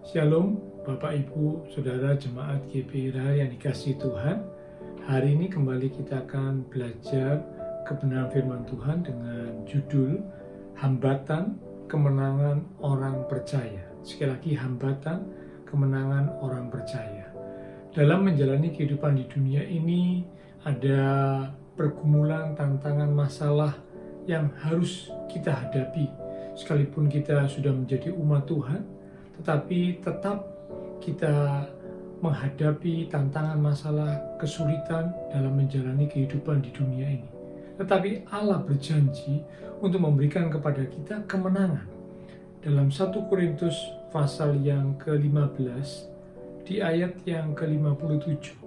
Shalom, Bapak Ibu, Saudara Jemaat GPI yang dikasihi Tuhan. Hari ini kembali kita akan belajar kebenaran firman Tuhan dengan judul Hambatan Kemenangan Orang Percaya. Sekali lagi, hambatan kemenangan orang percaya. Dalam menjalani kehidupan di dunia ini, ada pergumulan, tantangan, masalah yang harus kita hadapi. Sekalipun kita sudah menjadi umat Tuhan, tetapi tetap kita menghadapi tantangan, masalah, kesulitan dalam menjalani kehidupan di dunia ini. Tetapi Allah berjanji untuk memberikan kepada kita kemenangan. Dalam 1 Korintus pasal yang ke-15, di ayat yang ke-57.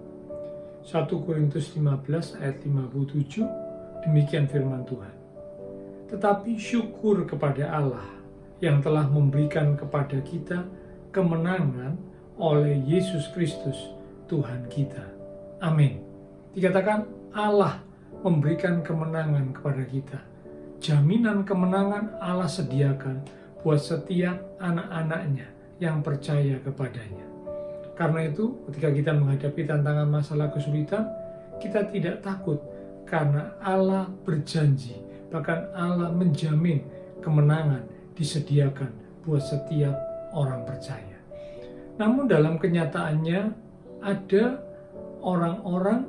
1 Korintus 15 ayat 57, demikian firman Tuhan. Tetapi syukur kepada Allah yang telah memberikan kepada kita kemenangan oleh Yesus Kristus Tuhan kita. Amin. Dikatakan Allah memberikan kemenangan kepada kita. Jaminan kemenangan Allah sediakan buat setiap anak-anaknya yang percaya kepadanya. Karena itu, ketika kita menghadapi tantangan, masalah, kesulitan, kita tidak takut karena Allah berjanji, bahkan Allah menjamin kemenangan disediakan buat setiap orang percaya. Namun dalam kenyataannya ada orang-orang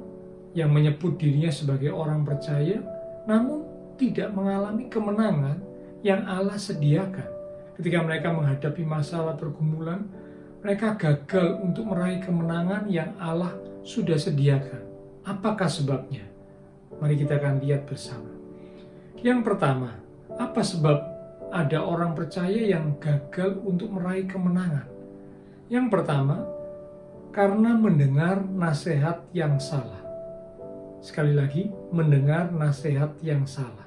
yang menyebut dirinya sebagai orang percaya, namun tidak mengalami kemenangan yang Allah sediakan. Ketika mereka menghadapi masalah, pergumulan, mereka gagal untuk meraih kemenangan yang Allah sudah sediakan. Apakah sebabnya? Mari kita akan lihat bersama. Yang pertama, apa sebab ada orang percaya yang gagal untuk meraih kemenangan? Yang pertama, karena mendengar nasihat yang salah. Sekali lagi, mendengar nasihat yang salah.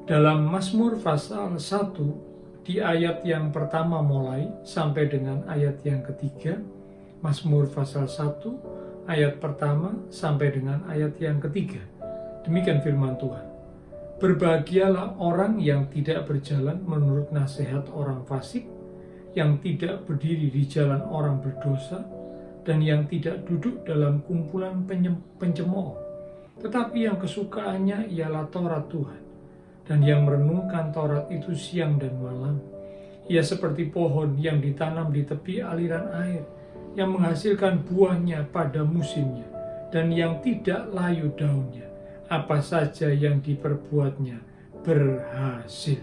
Dalam Mazmur pasal 1, di ayat yang pertama mulai sampai dengan ayat yang ketiga, Mazmur pasal 1, ayat pertama sampai dengan ayat yang ketiga. Demikian firman Tuhan. Berbahagialah orang yang tidak berjalan menurut nasihat orang fasik, yang tidak berdiri di jalan orang berdosa, dan yang tidak duduk dalam kumpulan pencemooh. Tetapi yang kesukaannya ialah Taurat Tuhan, dan yang merenungkan Taurat itu siang dan malam. Ia seperti pohon yang ditanam di tepi aliran air, yang menghasilkan buahnya pada musimnya, dan yang tidak layu daunnya. Apa saja yang diperbuatnya berhasil.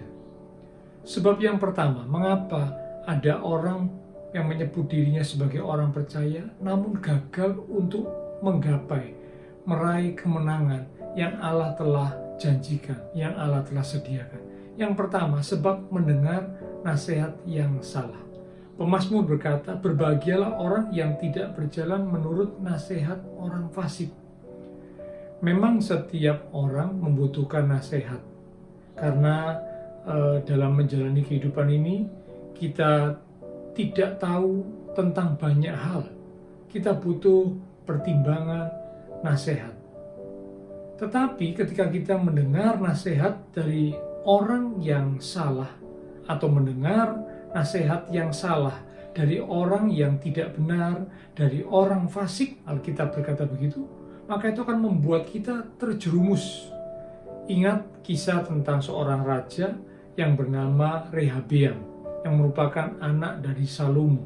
Sebab yang pertama, mengapa ada orang yang menyebut dirinya sebagai orang percaya namun gagal untuk menggapai, meraih kemenangan yang Allah telah janjikan, yang Allah telah sediakan? Yang pertama, sebab mendengar nasihat yang salah. Pemazmur berkata, berbahagialah orang yang tidak berjalan menurut nasihat orang fasik. Memang setiap orang membutuhkan nasihat, karena dalam menjalani kehidupan ini kita tidak tahu tentang banyak hal. Kita butuh pertimbangan, nasihat. Tetapi ketika kita mendengar nasihat dari orang yang salah, atau mendengar nasihat yang salah dari orang yang tidak benar, dari orang fasik, Alkitab berkata begitu, maka itu akan membuat kita terjerumus. Ingat kisah tentang seorang raja yang bernama Rehabeam, yang merupakan anak dari Salomo.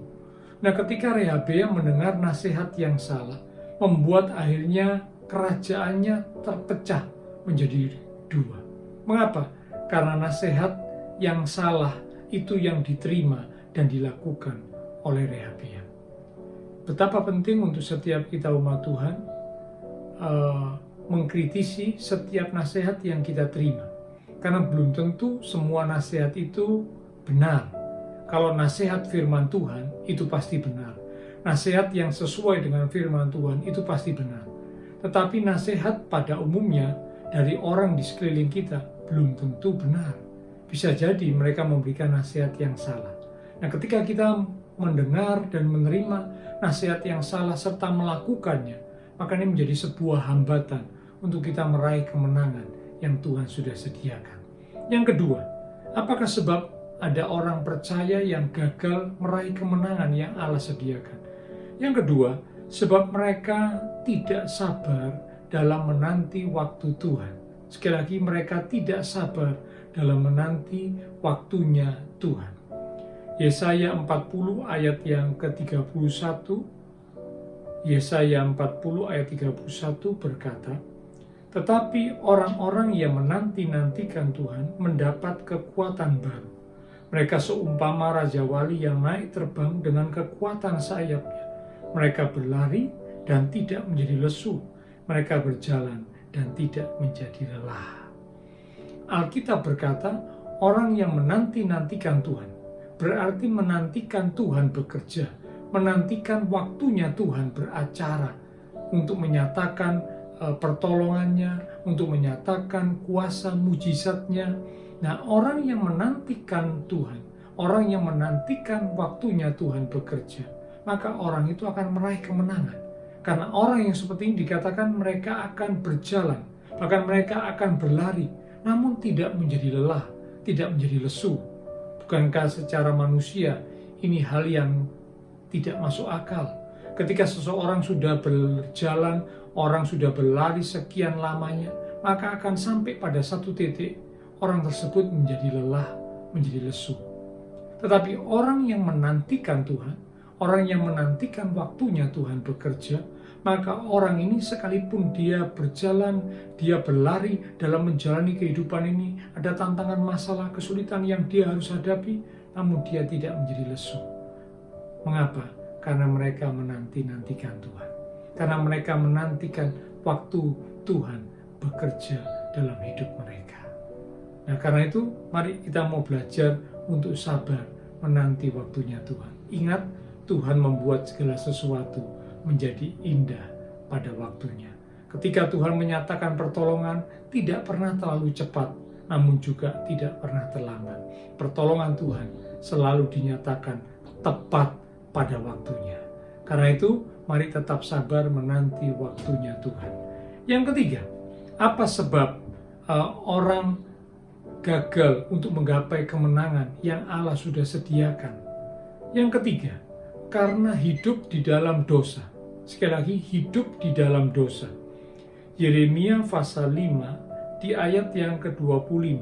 Nah, ketika Rehabeam mendengar nasihat yang salah, membuat akhirnya kerajaannya terpecah menjadi dua. Mengapa? Karena nasihat yang salah itu yang diterima dan dilakukan oleh Rehabeam. Betapa penting untuk setiap kita umat Tuhan mengkritisi setiap nasihat yang kita terima, karena belum tentu semua nasihat itu benar. Kalau nasihat firman Tuhan itu pasti benar, nasihat yang sesuai dengan firman Tuhan itu pasti benar. Tetapi nasihat pada umumnya dari orang di sekeliling kita belum tentu benar. Bisa jadi mereka memberikan nasihat yang salah. Nah, ketika kita mendengar dan menerima nasihat yang salah serta melakukannya, maka ini menjadi sebuah hambatan untuk kita meraih kemenangan yang Tuhan sudah sediakan. Yang kedua, apakah sebab ada orang percaya yang gagal meraih kemenangan yang Allah sediakan. Yang kedua, sebab mereka tidak sabar dalam menanti waktu Tuhan. Sekali lagi, mereka tidak sabar dalam menanti waktunya Tuhan. Yesaya 40 ayat yang ke-31, Yesaya 40 ayat 31 berkata, tetapi orang-orang yang menanti-nantikan Tuhan mendapat kekuatan baru. Mereka seumpama Raja Wali yang naik terbang dengan kekuatan sayapnya. Mereka berlari dan tidak menjadi lesu. Mereka berjalan dan tidak menjadi lelah. Alkitab berkata, orang yang menanti-nantikan Tuhan berarti menantikan Tuhan bekerja, menantikan waktunya Tuhan beracara untuk menyatakan pertolongannya, untuk menyatakan kuasa mujizatnya. Nah, orang yang menantikan Tuhan, orang yang menantikan waktunya Tuhan bekerja, maka orang itu akan meraih kemenangan. Karena orang yang seperti ini dikatakan mereka akan berjalan, bahkan mereka akan berlari, namun tidak menjadi lelah, tidak menjadi lesu. Bukankah secara manusia ini hal yang tidak masuk akal? Ketika seseorang sudah berjalan, orang sudah berlari sekian lamanya, maka akan sampai pada satu titik orang tersebut menjadi lelah, menjadi lesu. Tetapi orang yang menantikan Tuhan, orang yang menantikan waktunya Tuhan bekerja, maka orang ini sekalipun dia berjalan, dia berlari dalam menjalani kehidupan ini, ada tantangan, masalah, kesulitan yang dia harus hadapi, namun dia tidak menjadi lesu. Mengapa? Karena mereka menanti-nantikan Tuhan. Karena mereka menantikan waktu Tuhan bekerja dalam hidup mereka. Nah, karena itu mari kita mau belajar untuk sabar menanti waktunya Tuhan. Ingat, Tuhan membuat segala sesuatu menjadi indah pada waktunya. Ketika Tuhan menyatakan pertolongan, tidak pernah terlalu cepat, namun juga tidak pernah terlambat. Pertolongan Tuhan selalu dinyatakan tepat pada waktunya. Karena itu, mari tetap sabar menanti waktunya Tuhan. Yang ketiga, apa sebab orang gagal untuk menggapai kemenangan yang Allah sudah sediakan? Yang ketiga, karena hidup di dalam dosa. Sekali lagi, hidup di dalam dosa. Yeremia pasal 5 di ayat yang ke-25.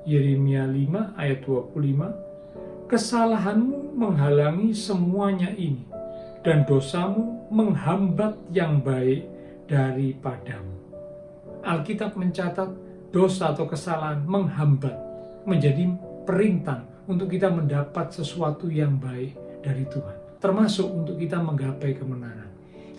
Yeremia 5 ayat 25. Kesalahanmu menghalangi semuanya ini, dan dosamu menghambat yang baik daripadamu. Alkitab mencatat dosa atau kesalahan menghambat, menjadi perintang untuk kita mendapat sesuatu yang baik dari Tuhan, termasuk untuk kita menggapai kemenangan.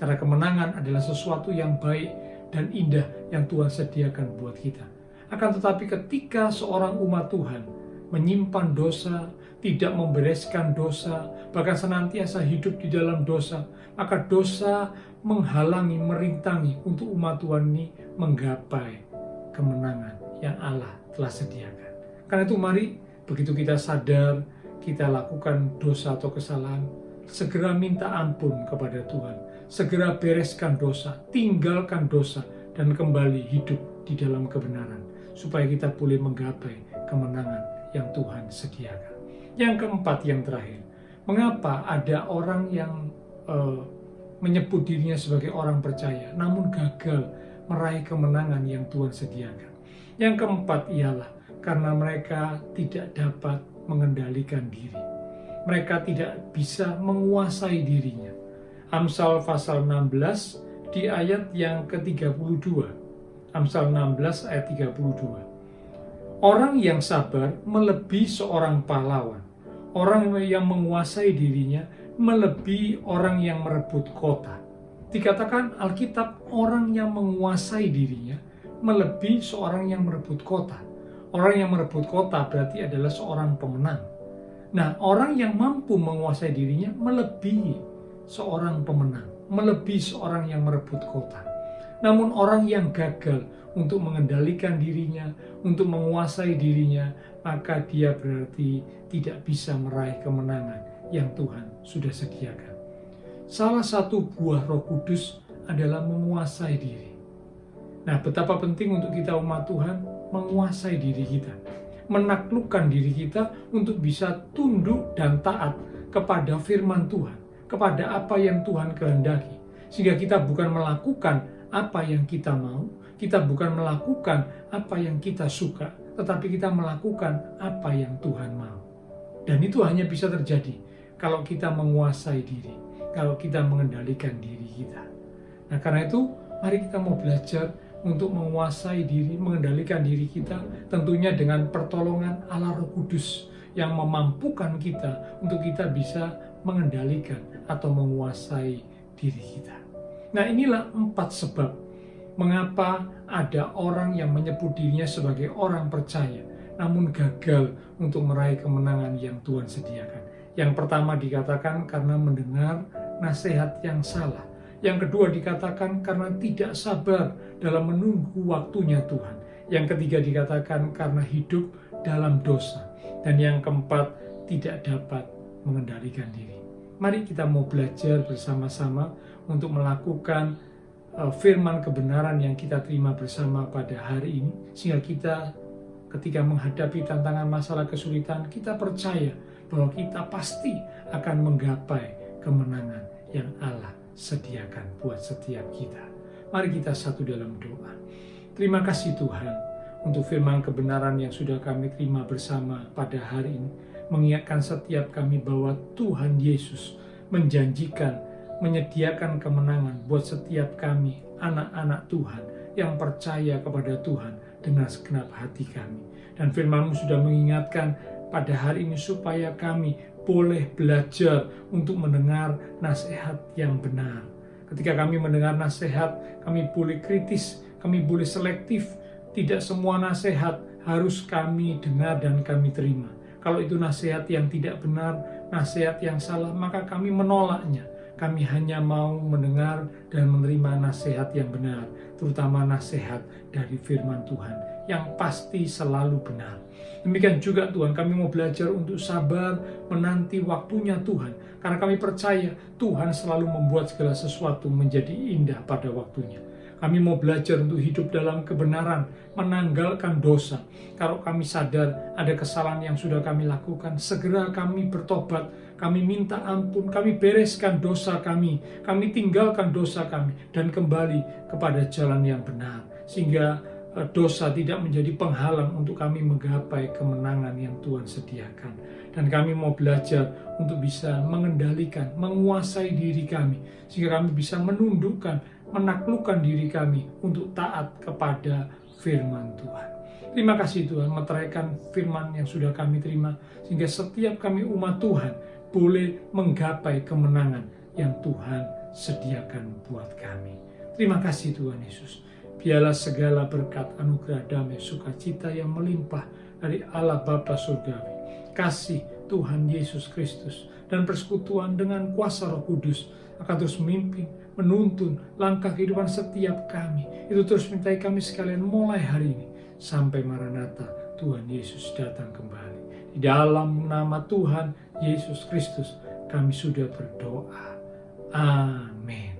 Karena kemenangan adalah sesuatu yang baik dan indah yang Tuhan sediakan buat kita. Akan tetapi ketika seorang umat Tuhan menyimpan dosa, tidak membereskan dosa, bahkan senantiasa hidup di dalam dosa, maka dosa menghalangi, merintangi untuk umat Tuhan ini menggapai kemenangan yang Allah telah sediakan. Karena itu mari, begitu kita sadar, kita lakukan dosa atau kesalahan, segera minta ampun kepada Tuhan, segera bereskan dosa, tinggalkan dosa, dan kembali hidup di dalam kebenaran, supaya kita boleh menggapai kemenangan yang Tuhan sediakan. Yang keempat, yang terakhir, mengapa ada orang yang menyebut dirinya sebagai orang percaya, namun gagal meraih kemenangan yang Tuhan sediakan? Yang keempat ialah karena mereka tidak dapat mengendalikan diri. Mereka tidak bisa menguasai dirinya. Amsal pasal 16 di ayat yang ke-32. Amsal 16 ayat 32. Orang yang sabar melebihi seorang pahlawan. Orang yang menguasai dirinya melebihi orang yang merebut kota. Dikatakan Alkitab, orang yang menguasai dirinya melebihi seorang yang merebut kota. Orang yang merebut kota berarti adalah seorang pemenang. Nah, orang yang mampu menguasai dirinya melebihi seorang pemenang, melebihi seorang yang merebut kota. Namun orang yang gagal untuk mengendalikan dirinya, untuk menguasai dirinya, maka dia berarti tidak bisa meraih kemenangan yang Tuhan sudah sediakan. Salah satu buah Roh Kudus adalah menguasai diri. Nah, betapa penting untuk kita umat Tuhan menguasai diri kita. menaklukkan diri kita untuk bisa tunduk dan taat kepada firman Tuhan, kepada apa yang Tuhan kehendaki. Sehingga kita bukan melakukan apa yang kita mau, kita bukan melakukan apa yang kita suka, tetapi kita melakukan apa yang Tuhan mau. Dan itu hanya bisa terjadi kalau kita menguasai diri, kalau kita mengendalikan diri kita. Nah, karena itu mari kita mau belajar untuk menguasai diri, mengendalikan diri kita, tentunya dengan pertolongan Allah Roh Kudus yang memampukan kita untuk kita bisa mengendalikan atau menguasai diri kita. Nah, inilah 4 sebab mengapa ada orang yang menyebut dirinya sebagai orang percaya, namun gagal untuk meraih kemenangan yang Tuhan sediakan. Yang pertama dikatakan karena mendengar nasihat yang salah. Yang kedua dikatakan karena tidak sabar dalam menunggu waktunya Tuhan. Yang ketiga dikatakan karena hidup dalam dosa. Dan yang keempat tidak dapat mengendalikan diri. Mari kita mau belajar bersama-sama untuk melakukan firman kebenaran yang kita terima bersama pada hari ini. Sehingga kita ketika menghadapi tantangan masalah kesulitan, kita percaya bahwa kita pasti akan menggapai kemenangan yang Allah sediakan buat setiap kita. Mari kita satu dalam doa. Terima kasih Tuhan untuk firman kebenaran yang sudah kami terima bersama pada hari ini. Mengingatkan setiap kami bahwa Tuhan Yesus menjanjikan, menyediakan kemenangan buat setiap kami, anak-anak Tuhan yang percaya kepada Tuhan dengan segenap hati kami. Dan firman-Mu sudah mengingatkan pada hari ini supaya kami boleh belajar untuk mendengar nasihat yang benar. Ketika kami mendengar nasihat, kami boleh kritis, kami boleh selektif. Tidak semua nasihat harus kami dengar dan kami terima. Kalau itu nasihat yang tidak benar, nasihat yang salah, maka kami menolaknya. Kami hanya mau mendengar dan menerima nasihat yang benar, terutama nasihat dari firman Tuhan yang pasti selalu benar. Demikian juga Tuhan, kami mau belajar untuk sabar menanti waktunya Tuhan. Karena kami percaya Tuhan selalu membuat segala sesuatu menjadi indah pada waktunya. Kami mau belajar untuk hidup dalam kebenaran, menanggalkan dosa. Kalau kami sadar ada kesalahan yang sudah kami lakukan, segera kami bertobat, kami minta ampun, kami bereskan dosa kami tinggalkan dosa kami, dan kembali kepada jalan yang benar. Sehingga dosa tidak menjadi penghalang untuk kami menggapai kemenangan yang Tuhan sediakan. Dan kami mau belajar untuk bisa mengendalikan, menguasai diri kami, sehingga kami bisa menundukkan, menaklukkan diri kami untuk taat kepada firman Tuhan. Terima kasih Tuhan, meteraikan firman yang sudah kami terima, sehingga setiap kami umat Tuhan boleh menggapai kemenangan yang Tuhan sediakan buat kami. Terima kasih Tuhan Yesus. Biarlah segala berkat, anugerah, damai, sukacita yang melimpah dari Allah Bapa Surgawi, kasih Tuhan Yesus Kristus, dan persekutuan dengan kuasa Roh Kudus akan terus memimpin, menuntun langkah kehidupan setiap kami. Itu terus mintai kami sekalian mulai hari ini sampai Maranatha Tuhan Yesus datang kembali. Di dalam nama Tuhan Yesus Kristus kami sudah berdoa. Amin.